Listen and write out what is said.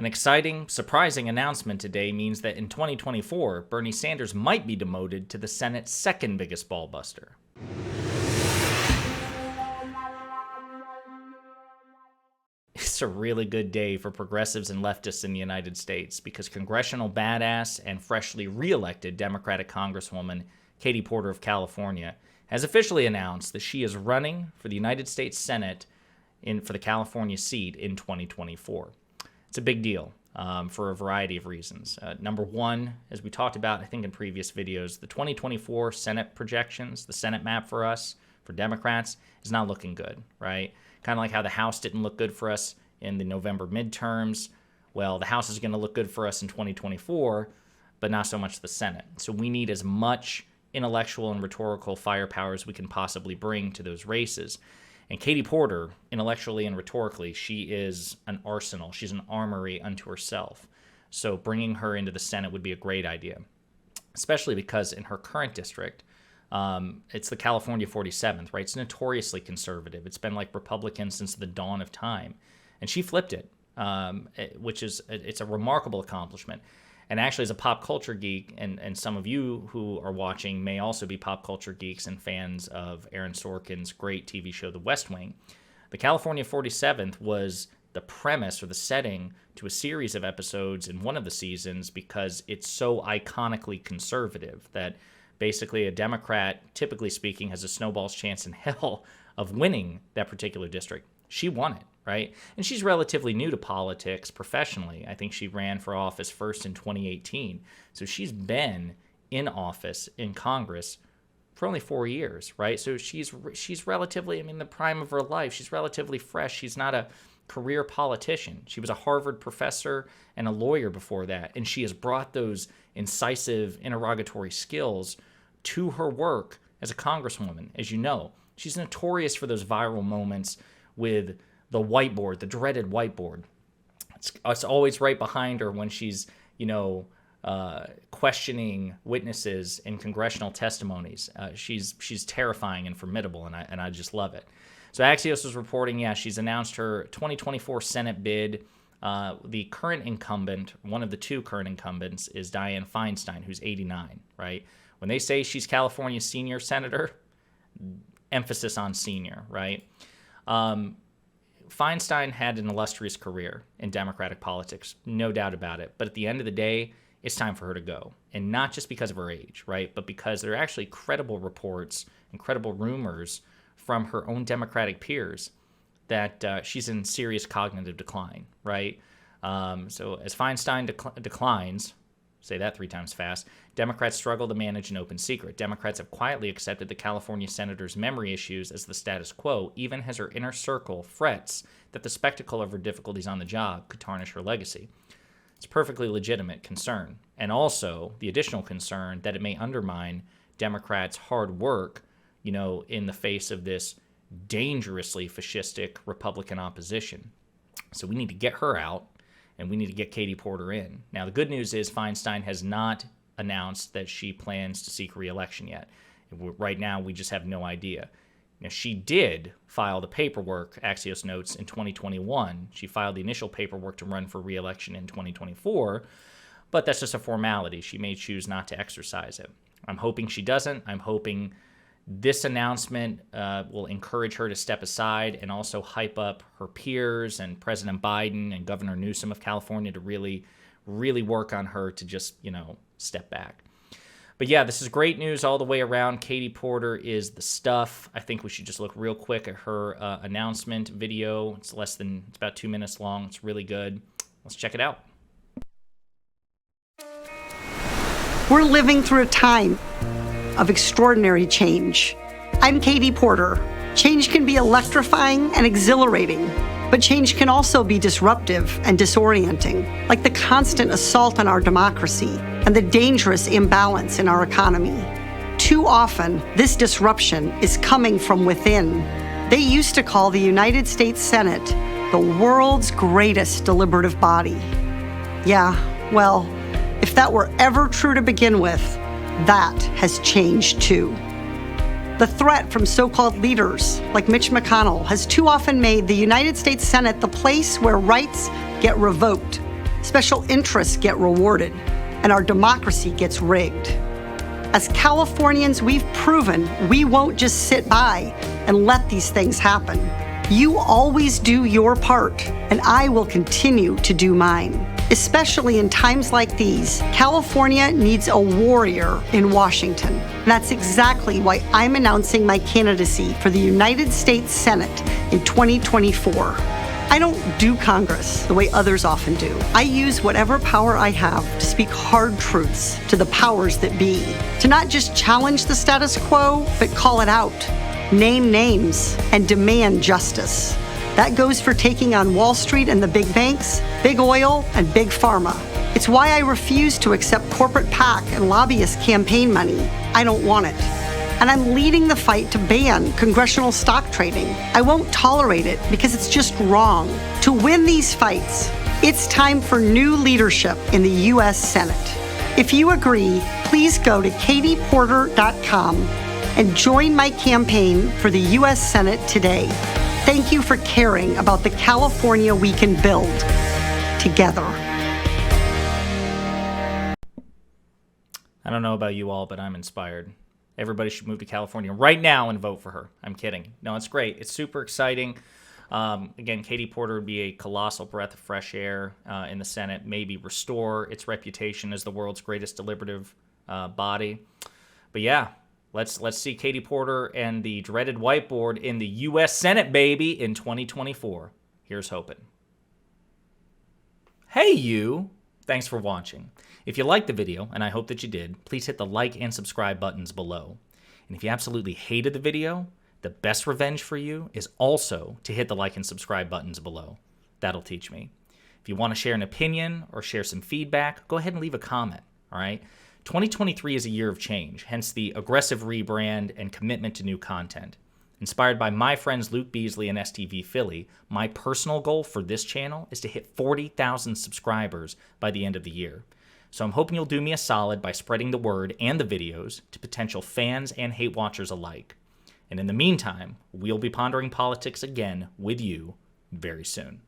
An exciting, surprising announcement today means that in 2024, Bernie Sanders might be demoted to the Senate's second biggest ballbuster. It's a really good day for progressives and leftists in the United States because congressional badass and freshly reelected Democratic Congresswoman Katie Porter of California has officially announced that she is running for the United States Senate for the California seat in 2024. It's a big deal for a variety of reasons. Number one, as we talked about, I think in previous videos, the 2024 Senate projections, the Senate map for us, for Democrats, is not looking good, right? Kind of like how the House didn't look good for us in the November midterms. Well, the House is going to look good for us in 2024, but not so much the Senate. So we need as much intellectual and rhetorical firepower as we can possibly bring to those races. And Katie Porter, intellectually and rhetorically, she is an arsenal. She's an armory unto herself. So bringing her into the Senate would be a great idea, especially because in her current district, it's the California 47th, right? It's notoriously conservative. It's been like Republican since the dawn of time. And she flipped it, which is, it's a remarkable accomplishment. And actually, as a pop culture geek, and some of you who are watching may also be pop culture geeks and fans of Aaron Sorkin's great TV show, The West Wing, the California 47th was the premise or the setting to a series of episodes in one of the seasons because it's so iconically conservative that basically a Democrat, typically speaking, has a snowball's chance in hell of winning that particular district. She won it, right? And she's relatively new to politics professionally. I think she ran for office first in 2018. So she's been in office in Congress for only 4 years, right? So she's relatively, the prime of her life. She's relatively fresh. She's not a career politician. She was a Harvard professor and a lawyer before that. And she has brought those incisive interrogatory skills to her work as a congresswoman. As you know, she's notorious for those viral moments with the whiteboard, the dreaded whiteboard. It's always right behind her when she's, questioning witnesses in congressional testimonies. She's terrifying and formidable, and I just love it. So Axios is reporting, she's announced her 2024 Senate bid. The current incumbent, one of the two current incumbents, is Dianne Feinstein, who's 89, right? When they say she's California's senior senator, emphasis on senior, right? Feinstein had an illustrious career in Democratic politics, no doubt about it. But at the end of the day, it's time for her to go. And not just because of her age, right? But because there are actually credible reports and credible rumors from her own Democratic peers that she's in serious cognitive decline, right? So as Feinstein declines, say that 3 times fast, Democrats struggle to manage an open secret. Democrats have quietly accepted the California senator's memory issues as the status quo, even as her inner circle frets that the spectacle of her difficulties on the job could tarnish her legacy. It's a perfectly legitimate concern. And also the additional concern that it may undermine Democrats' hard work, in the face of this dangerously fascistic Republican opposition. So we need to get her out, and we need to get Katie Porter in. Now, the good news is Feinstein has not announced that she plans to seek re-election yet. Right now, we just have no idea. Now, she did file the paperwork, Axios notes, in 2021. She filed the initial paperwork to run for re-election in 2024, but that's just a formality. She may choose not to exercise it. I'm hoping she doesn't. I'm hoping this announcement will encourage her to step aside and also hype up her peers and President Biden and Governor Newsom of California to really, really work on her to just, step back. But yeah, this is great news all the way around. Katie Porter is the stuff. I think we should just look real quick at her announcement video. It's about 2 minutes long. It's really good. Let's check it out. We're living through a time of extraordinary change. I'm Katie Porter. Change can be electrifying and exhilarating, but change can also be disruptive and disorienting, like the constant assault on our democracy and the dangerous imbalance in our economy. Too often, this disruption is coming from within. They used to call the United States Senate the world's greatest deliberative body. Yeah, well, if that were ever true to begin with, that has changed too. The threat from so-called leaders like Mitch McConnell has too often made the United States Senate the place where rights get revoked special interests get rewarded, and our democracy gets rigged. As Californians, we've proven we won't just sit by and let these things happen. You always do your part, and I will continue to do mine. Especially in times like these, California needs a warrior in Washington. And that's exactly why I'm announcing my candidacy for the United States Senate in 2024. I don't do Congress the way others often do. I use whatever power I have to speak hard truths to the powers that be, to not just challenge the status quo, but call it out, name names, and demand justice. That goes for taking on Wall Street and the big banks, big oil, and big pharma. It's why I refuse to accept corporate PAC and lobbyist campaign money. I don't want it. And I'm leading the fight to ban congressional stock trading. I won't tolerate it because it's just wrong. To win these fights, it's time for new leadership in the U.S. Senate. If you agree, please go to katieporter.com and join my campaign for the U.S. Senate today. Thank you for caring about the California we can build together. I don't know about you all, but I'm inspired. Everybody should move to California right now and vote for her. I'm kidding. No, it's great. It's super exciting. Again, Katie Porter would be a colossal breath of fresh air in the Senate, maybe restore its reputation as the world's greatest deliberative body. But yeah, let's see Katie Porter and the dreaded whiteboard in the U.S. Senate, baby, in 2024. Here's hoping. Hey, you. Thanks for watching. If you liked the video, and I hope that you did, please hit the like and subscribe buttons below. And if you absolutely hated the video, the best revenge for you is also to hit the like and subscribe buttons below. That'll teach me. If you want to share an opinion or share some feedback, go ahead and leave a comment, all right? 2023 is a year of change, hence the aggressive rebrand and commitment to new content. Inspired by my friends Luke Beasley and STV Philly, my personal goal for this channel is to hit 40,000 subscribers by the end of the year. So I'm hoping you'll do me a solid by spreading the word and the videos to potential fans and hate watchers alike. And in the meantime, we'll be pondering politics again with you very soon.